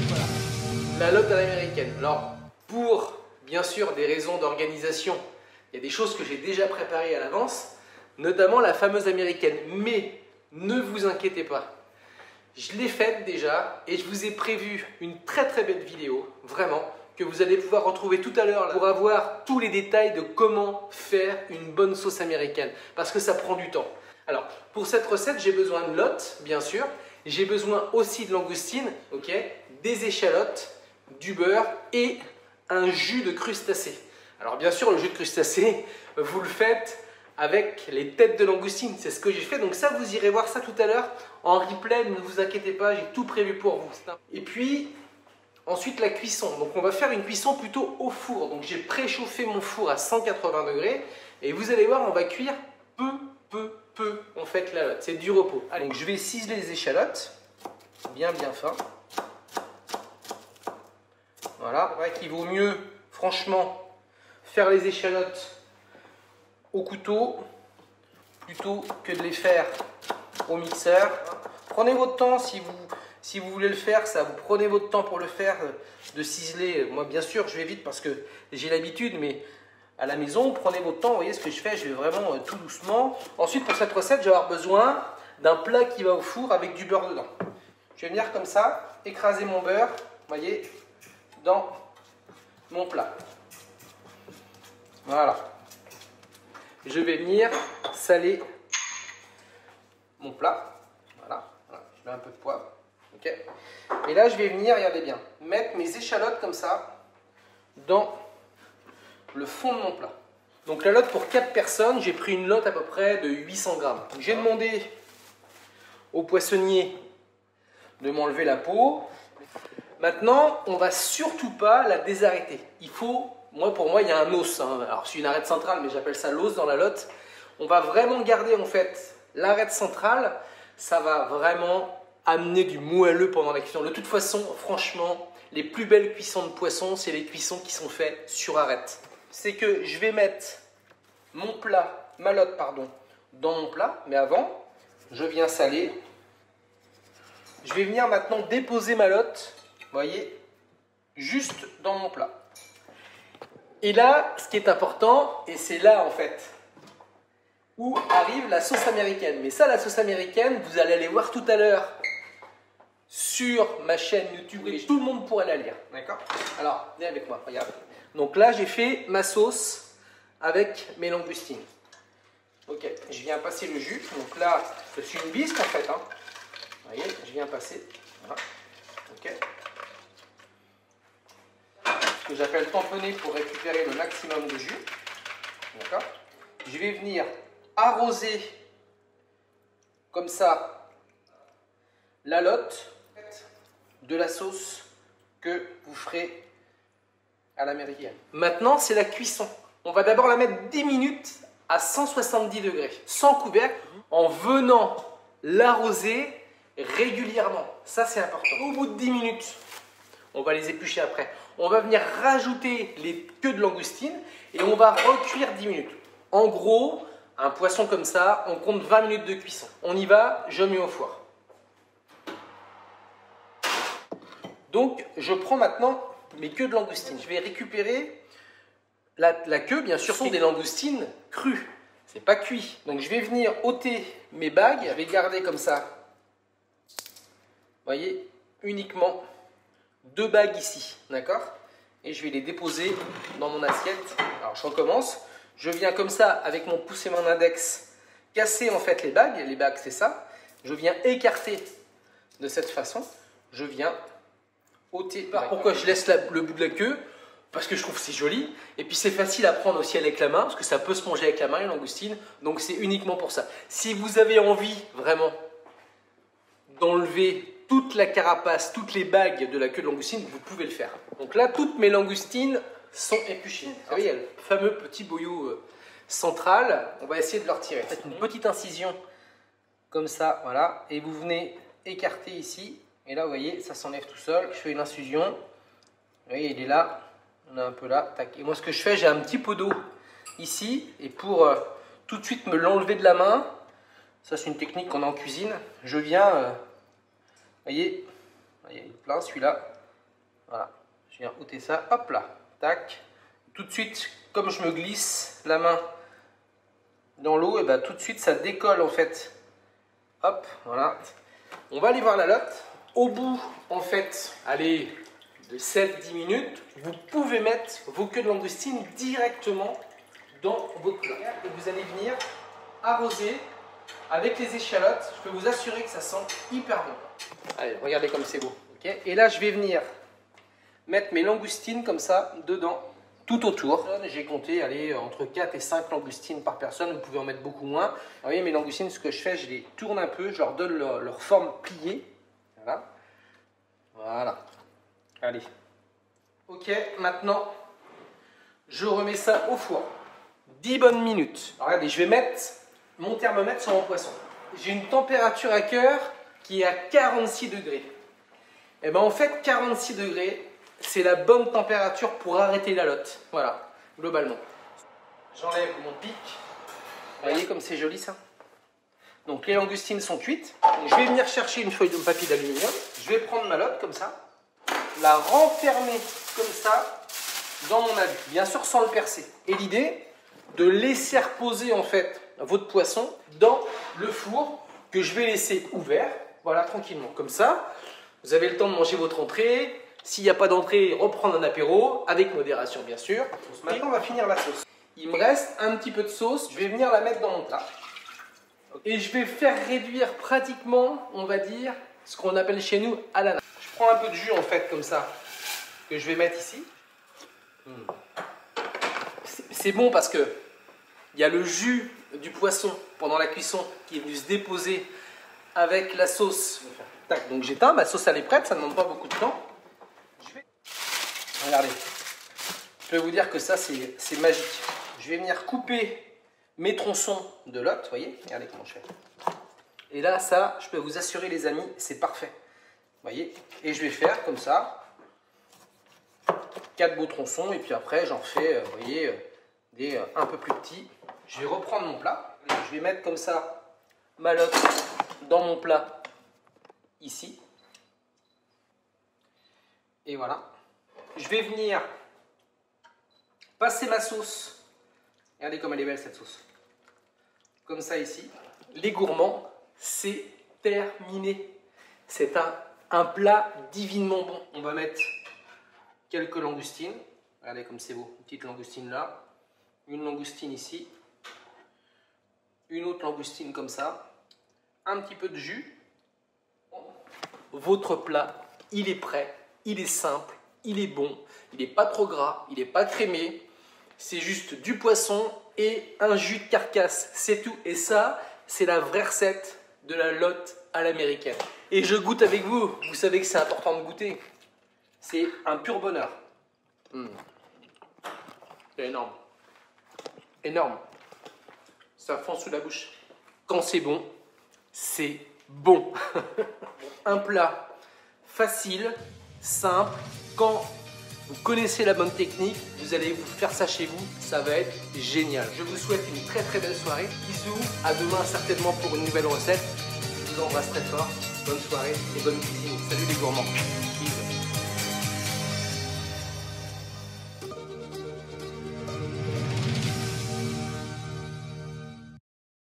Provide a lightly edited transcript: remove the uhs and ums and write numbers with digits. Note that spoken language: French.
Voilà, la lotte à l'américaine. Alors, pour bien sûr des raisons d'organisation, il y a des choses que j'ai déjà préparées à l'avance, notamment la fameuse américaine. Mais ne vous inquiétez pas, je l'ai faite déjà et je vous ai prévu une très belle vidéo, vraiment, que vous allez pouvoir retrouver tout à l'heure pour avoir tous les détails de comment faire une bonne sauce américaine, parce que ça prend du temps. Alors, pour cette recette, j'ai besoin de lotte, bien sûr, j'ai besoin aussi de langoustine, ok, des échalotes, du beurre et un jus de crustacés. Alors bien sûr, le jus de crustacés, vous le faites avec les têtes de langoustine, c'est ce que j'ai fait. Donc ça, vous irez voir ça tout à l'heure en replay, ne vous inquiétez pas, j'ai tout prévu pour vous. Et puis, ensuite la cuisson. Donc on va faire une cuisson plutôt au four. Donc j'ai préchauffé mon four à 180 degrés et vous allez voir, on va cuire peu en fait la lotte. C'est du repos. Allez, donc je vais ciseler les échalotes, bien fin. Voilà, c'est vrai qu'il vaut mieux, franchement, faire les échalotes au couteau plutôt que de les faire au mixeur. Prenez votre temps si vous voulez le faire, ça, vous prenez votre temps pour le faire, de ciseler. Moi, bien sûr, je vais vite parce que j'ai l'habitude, mais à la maison, prenez votre temps. Vous voyez ce que je fais, je vais vraiment tout doucement. Ensuite, pour cette recette, je vais avoir besoin d'un plat qui va au four avec du beurre dedans. Je vais venir comme ça, écraser mon beurre, vous voyez, dans mon plat. Voilà. Je vais venir saler mon plat. Voilà. Je mets un peu de poivre. Ok. Et là, je vais venir, regardez bien, mettre mes échalotes comme ça dans le fond de mon plat. Donc la lotte pour 4 personnes, j'ai pris une lotte à peu près de 800 grammes. J'ai demandé au poissonnier de m'enlever la peau. Maintenant, on va surtout pas la désarrêter. Il faut, pour moi, il y a un os. Alors, c'est une arête centrale, mais j'appelle ça l'os dans la lotte. On va vraiment garder en fait l'arête centrale. Ça va vraiment amener du moelleux pendant la cuisson. De toute façon, franchement, les plus belles cuissons de poisson, c'est les cuissons qui sont faites sur arête. C'est que je vais mettre ma lotte, dans mon plat. Mais avant, je viens saler. Je vais venir maintenant déposer ma lotte, vous voyez, juste dans mon plat. Et là, ce qui est important, et c'est là en fait où arrive la sauce américaine. Mais ça, la sauce américaine, vous allez aller voir tout à l'heure sur ma chaîne YouTube. Et tout le monde pourra la lire, d'accord? Alors, viens avec moi, regarde. Donc là, j'ai fait ma sauce avec mes langoustines. Ok, je viens passer le jus. Donc là, je suis une bisque en fait. Vous voyez, je viens passer. Voilà. Ok. Ce que j'appelle tamponner pour récupérer le maximum de jus. D'accord. Je vais venir arroser comme ça la lotte de la sauce que vous ferez à l'américaine. Maintenant, c'est la cuisson. On va d'abord la mettre 10 minutes à 170 degrés, sans couvercle, en venant l'arroser régulièrement. Ça, c'est important. Au bout de 10 minutes, on va les éplucher après. On va venir rajouter les queues de langoustine et on va recuire 10 minutes. En gros, un poisson comme ça, on compte 20 minutes de cuisson. On y va, je mets au four. Donc, je prends maintenant mes queues de langoustine. Je vais récupérer la queue, bien sûr, sont des langoustines crues. C'est pas cuit. Donc, je vais venir ôter mes bagues. Je vais garder comme ça. Vous voyez, uniquement 2 bagues ici, d'accord? Et je vais les déposer dans mon assiette. Alors, je recommence. Je viens comme ça, avec mon pouce et mon index, casser en fait les bagues. Les bagues, c'est ça. Je viens écarter de cette façon. Je viens ôter. Pourquoi je laisse le bout de la queue? Parce que je trouve que c'est joli. Et puis, c'est facile à prendre aussi avec la main, parce que ça peut se manger avec la main, les langoustines. Donc, c'est uniquement pour ça. Si vous avez envie, vraiment, d'enlever toute la carapace, toutes les bagues de la queue de langoustine, vous pouvez le faire. Donc là, toutes mes langoustines sont épluchées. Vous voyez, il y a le fameux petit boyau central. On va essayer de le retirer. Faites une petite incision comme ça, voilà. Et vous venez écarter ici. Et là, vous voyez, ça s'enlève tout seul. Je fais une incision. Vous voyez, il est là. On a un peu là. Tac. Et moi, ce que je fais, j'ai un petit pot d'eau ici. Et pour tout de suite me l'enlever de la main, ça c'est une technique qu'on a en cuisine, je viens voyez, il est plein celui-là. Voilà, je viens ôter ça, hop là, tac. Tout de suite, comme je me glisse la main dans l'eau, et ben tout de suite ça décolle en fait. Hop, voilà. On va aller voir la lotte. Au bout, en fait, allez, de 7-10 minutes, vous pouvez mettre vos queues de langoustine directement dans votre plat. Et vous allez venir arroser avec les échalotes. Je peux vous assurer que ça sent hyper bon. Allez, regardez comme c'est beau. Okay. Et là, je vais venir mettre mes langoustines comme ça dedans, tout autour. J'ai compté, allez, entre 4 et 5 langoustines par personne. Vous pouvez en mettre beaucoup moins. Vous voyez, mes langoustines, ce que je fais, je les tourne un peu, je leur donne leur forme pliée. Voilà. Voilà. Allez. Ok, maintenant, je remets ça au four. 10 bonnes minutes. Alors, regardez, je vais mettre mon thermomètre sur mon poisson. J'ai une température à cœur qui est à 46 degrés. Et bien en fait, 46 degrés, c'est la bonne température pour arrêter la lotte. Voilà, globalement. J'enlève mon pic. Vous voyez comme c'est joli ça? Donc les langoustines sont cuites. Donc, je vais venir chercher une feuille de papier d'aluminium. Je vais prendre ma lotte comme ça. La renfermer comme ça dans mon alu. Bien sûr sans le percer. Et l'idée de laisser reposer en fait votre poisson dans le four que je vais laisser ouvert. Voilà, tranquillement. Comme ça, vous avez le temps de manger votre entrée. S'il n'y a pas d'entrée, reprendre un apéro, avec modération bien sûr. Maintenant, on va finir la sauce. Il me reste un petit peu de sauce. Je vais venir la mettre dans mon plat. Et je vais faire réduire pratiquement, on va dire, ce qu'on appelle chez nous à la nage. Je prends un peu de jus en fait, comme ça, que je vais mettre ici. C'est bon parce que il y a le jus du poisson pendant la cuisson qui est venu se déposer avec la sauce. Tac, donc j'éteins, ma sauce elle est prête, ça ne demande pas beaucoup de temps. Regardez, je peux vous dire que ça c'est magique. Je vais venir couper mes tronçons de lotte, vous voyez, regardez comment je fais. Et là, ça, je peux vous assurer les amis, c'est parfait. Vous voyez, et je vais faire comme ça, 4 beaux tronçons, et puis après j'en fais, vous voyez, des un peu plus petits. Je vais reprendre mon plat, je vais mettre comme ça ma lotte dans mon plat, ici. Et voilà. Je vais venir passer ma sauce. Regardez comme elle est belle cette sauce. Comme ça ici. Les gourmands, c'est terminé. C'est un plat divinement bon. On va mettre quelques langoustines. Regardez comme c'est beau. Une petite langoustine là. Une langoustine ici. Une autre langoustine comme ça. Un petit peu de jus. Votre plat, il est prêt. Il est simple. Il est bon. Il n'est pas trop gras. Il n'est pas crémé. C'est juste du poisson et un jus de carcasse. C'est tout. Et ça, c'est la vraie recette de la lotte à l'américaine. Et je goûte avec vous. Vous savez que c'est important de goûter. C'est un pur bonheur. C'est énorme. Énorme. Ça fond sous la bouche. Quand c'est bon, c'est bon. Un plat facile, simple. Quand vous connaissez la bonne technique, vous allez vous faire ça chez vous, ça va être génial. Je vous souhaite une très très belle soirée. Bisous, à demain certainement pour une nouvelle recette. Je vous embrasse très fort. Bonne soirée et bonne cuisine. Salut les gourmands. Bisous.